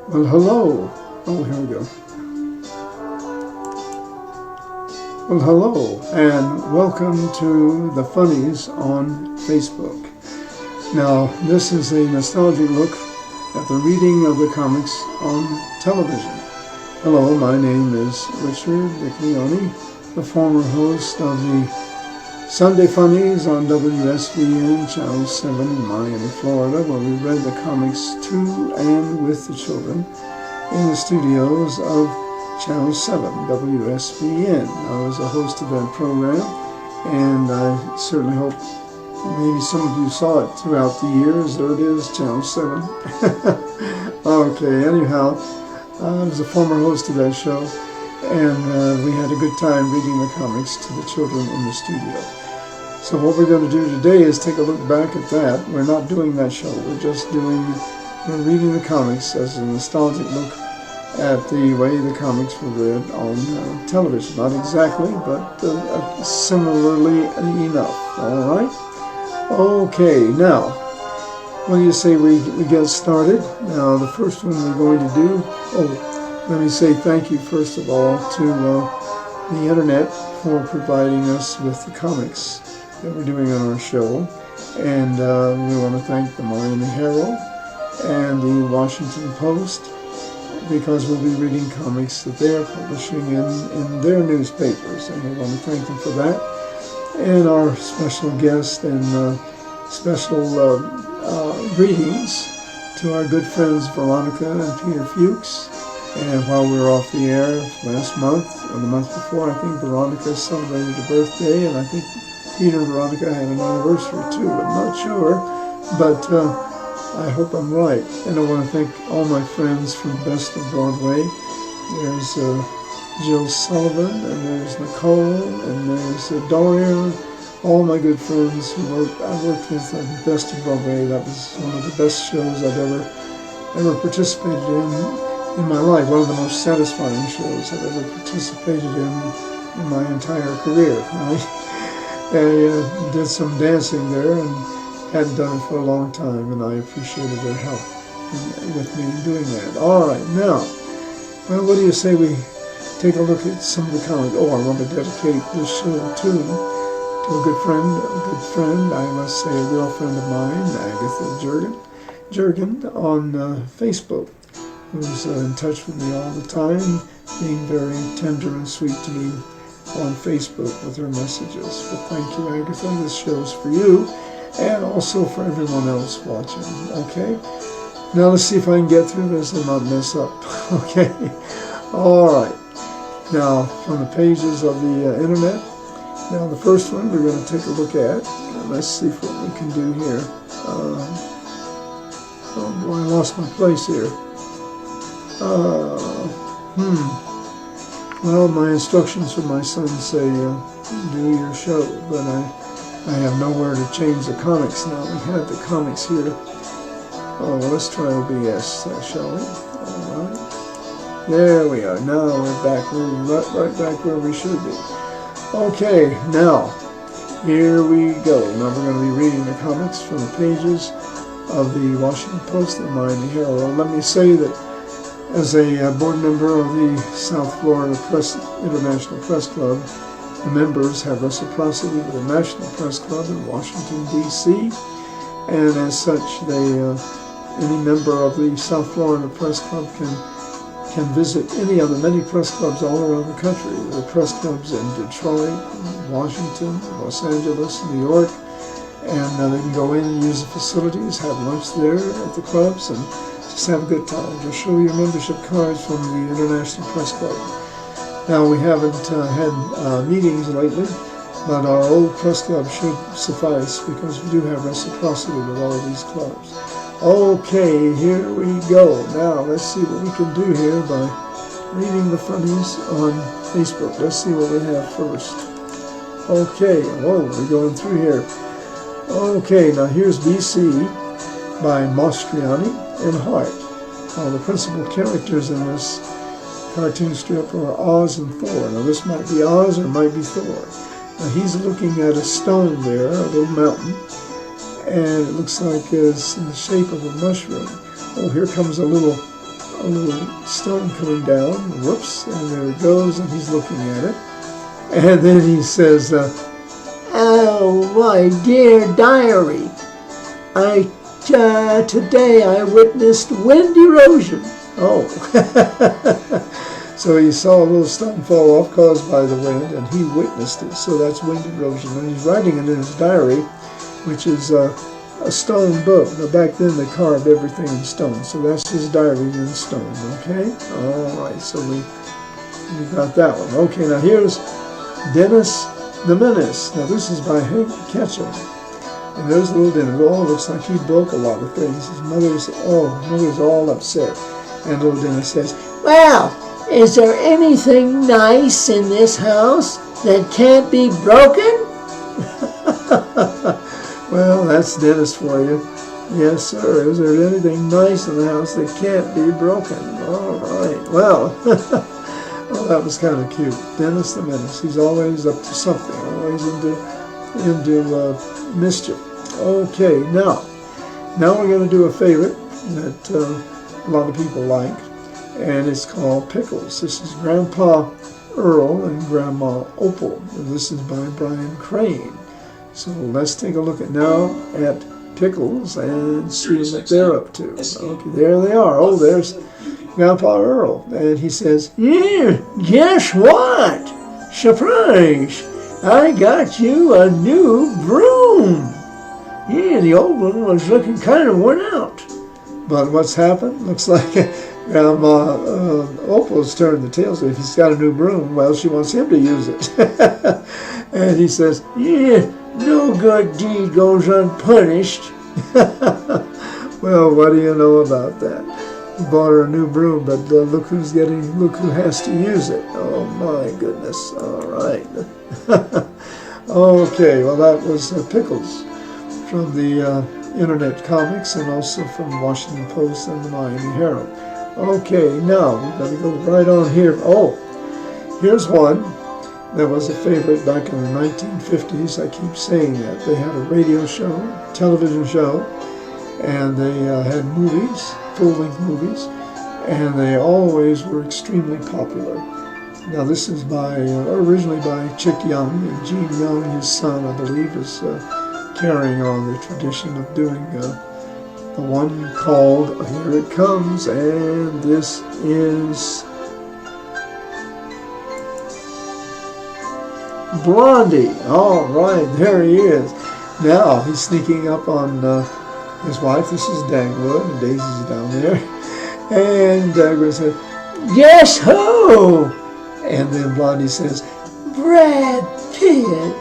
Well, hello. Oh, here we go. Well, hello, and welcome to the Funnies on Facebook. Now, this is a nostalgic look at the reading of the comics on television. Hello, my name is Richard Viglione, the former host of the Sunday Funnies on WSVN Channel 7 in Miami, Florida, where we read the comics to and with the children in the studios of Channel 7, WSVN. I was a host of that program, and I certainly hope maybe some of you saw it throughout the years. There it is, Channel 7. Okay, anyhow, I was a former host of that show, and we had a good time reading the comics to the children in the studio. So what we're going to do today is take a look back at that. We're not doing that show. We're reading the comics as a nostalgic look at the way the comics were read on television. Not exactly, but similarly enough. All right? Okay, now, what do you say we get started? Now, the first one we're going to do, let me say thank you, first of all, to the internet for providing us with the comics that we're doing on our show. And we want to thank the Miami Herald and the Washington Post, because we'll be reading comics that they are publishing in their newspapers, and we want to thank them for that. And our special guest and special greetings to our good friends Veronica and Peter Fuchs. And while we were off the air last month, or the month before, I think Veronica celebrated a birthday, and I think Peter and Veronica had an anniversary too. I'm not sure, but I hope I'm right. And I want to thank all my friends from Best of Broadway. There's Jill Sullivan, and there's Nicole, and there's Dorian. All my good friends who I worked with on Best of Broadway. That was one of the best shows I've ever participated in my life. One of the most satisfying shows I've ever participated in my entire career. I did some dancing there and hadn't done it for a long time, and I appreciated their help with me in doing that. All right, now, well, what do you say we take a look at some of the comics? I want to dedicate this show to a good friend, I must say, a real friend of mine, Agatha Jurgen on Facebook, who's in touch with me all the time, being very tender and sweet to me on Facebook with her messages. Well, thank you, Agatha. This show's for you, and also for everyone else watching. Okay? Now let's see if I can get through this and not mess up. Okay? All right. Now, from the pages of the internet, now the first one we're going to take a look at, and let's see what we can do here. Oh boy, I lost my place here. Well, my instructions from my son say do your show, but I have nowhere to change the comics now. We have the comics here. Oh, well, let's try OBS, shall we? All right. There we are. Now we're back. We're right back where we should be. Okay, now, here we go. Now we're going to be reading the comics from the pages of the Washington Post and Miami Herald. Let me say that as a board member of the South Florida International Press Club, the members have reciprocity with the National Press Club in Washington, D.C., and as such, any member of the South Florida Press Club can visit any of the many press clubs all around the country. There are press clubs in Detroit, Washington, Los Angeles, New York, and they can go in and use the facilities, have lunch there at the clubs, and just have a good time. Just show your membership cards from the International Press Club. Now, we haven't had meetings lately, but our old press club should suffice because we do have reciprocity with all of these clubs. Okay, here we go. Now, let's see what we can do here by reading the funnies on Facebook. Let's see what we have first. Okay, whoa, we're going through here. Okay, now here's BC by Mastriani and Hart. The principal characters in this cartoon strip are Oz and Thor. Now this might be Oz or it might be Thor. Now he's looking at a stone there, a little mountain, and it looks like it's in the shape of a mushroom. Oh, here comes a little a little stone coming down. Whoops, and there it goes, and he's looking at it. And then he says, "Oh, my dear diary, today I witnessed wind erosion." Oh. So he saw a little stone fall off caused by the wind, and he witnessed it. So that's wind erosion. And he's writing it in his diary, which is a stone book. Now, back then they carved everything in stone. So that's his diary in stone, okay? All right, so we got that one. Okay, now here's Dennis the Menace. Now this is by Hank Ketchum. And there's little Dennis. Oh, looks like he broke a lot of things. His mother's all upset. And little Dennis says, "Well, is there anything nice in this house that can't be broken?" Well, that's Dennis for you. Yes, sir. Is there anything nice in the house that can't be broken? All right. Well, well, that was kind of cute. Dennis the Menace. He's always up to something. Always into mischief. Okay, now we're going to do a favorite that a lot of people like, and it's called Pickles. This is Grandpa Earl and Grandma Opal. And this is by Brian Crane. So let's take a look now at Pickles and see what they're up to. Okay, there they are. Oh, there's Grandpa Earl. And he says, "Yeah, guess what? Surprise! I got you a new broom." Yeah, the old one was looking kind of worn out. But what's happened? Looks like Grandma Opal's turned the tails. If he's got a new broom, well, she wants him to use it. And he says, "Yeah, no good deed goes unpunished." Well, what do you know about that? He bought her a new broom, but look who has to use it. Oh my goodness. All right. Okay, well that was Pickles from the Internet Comics and also from the Washington Post and the Miami Herald. Okay, now we've got to go right on here. Oh, here's one that was a favorite back in the 1950s. I keep saying that. They had a radio show, television show, and they had movies, full-length movies, and they always were extremely popular. Now this is originally by Chick Young, and Gene Young, his son, I believe, is carrying on the tradition of doing the one called Here It Comes, and this is Blondie. All right, there he is. Now he's sneaking up on his wife. This is Dagwood, and Daisy's down there. And Dagwood said, "Guess who?" And then Blondie says, "Brad Pitt."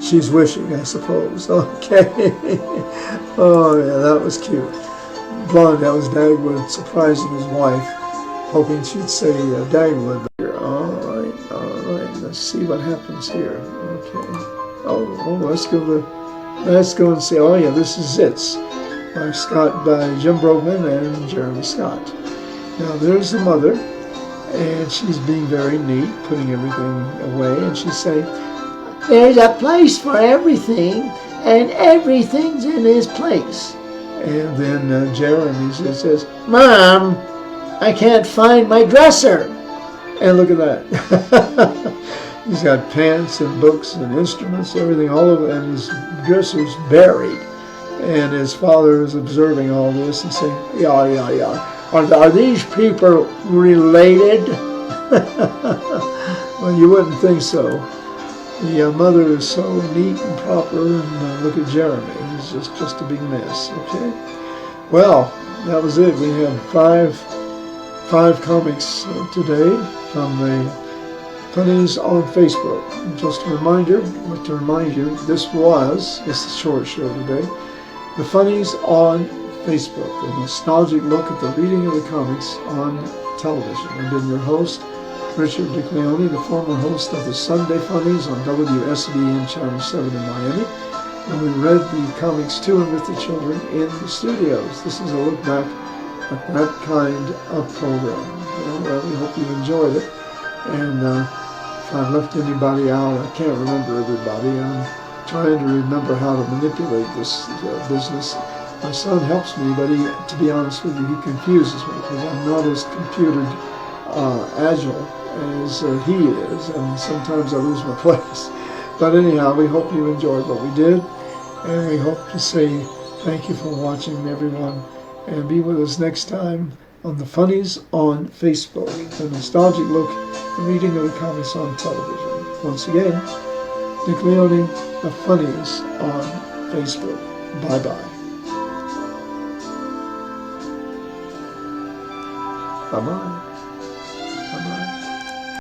She's wishing, I suppose. Okay. Oh, yeah, that was cute. Blondie, that was Dagwood surprising his wife, hoping she'd say Dagwood. All right. Let's see what happens here. Okay. Oh, let's go and see. Oh, yeah, this is Zits by Jim Brogman and Jeremy Scott. Now, there's the mother, and she's being very neat, putting everything away, and she's saying, "There's a place for everything, and everything's in its place." And then Jeremy says, "Mom, I can't find my dresser." And look at that. He's got pants and books and instruments, everything all over, and his dresser's buried. And his father is observing all this and saying, yeah. Are these people related? Well, you wouldn't think so. The mother is so neat and proper, and look at Jeremy. He's just a big mess, okay? Well, that was it. We had five comics today from the Funnies on Facebook. Just a reminder, I'd like to remind you, it's a short show today, the Funnies on Facebook, a nostalgic look at the reading of the comics on television. I've been your host, Richard DeCleone, the former host of the Sunday Funnies on WSBN Channel 7 in Miami, and we read the comics to and with the children in the studios. This is a look back at that kind of program. Well, we hope you enjoyed it, and if I left anybody out, I can't remember everybody. I'm trying to remember how to manipulate this business. My son helps me, but to be honest with you, he confuses me because I'm not as computer agile as he is, and sometimes I lose my place. But anyhow, we hope you enjoyed what we did, and we hope to say thank you for watching, everyone, and be with us next time on the Funnies on Facebook, the nostalgic look at reading of the comics on television. Once again, Dick Leone, the Funnies on Facebook. Bye-bye. Bye-bye.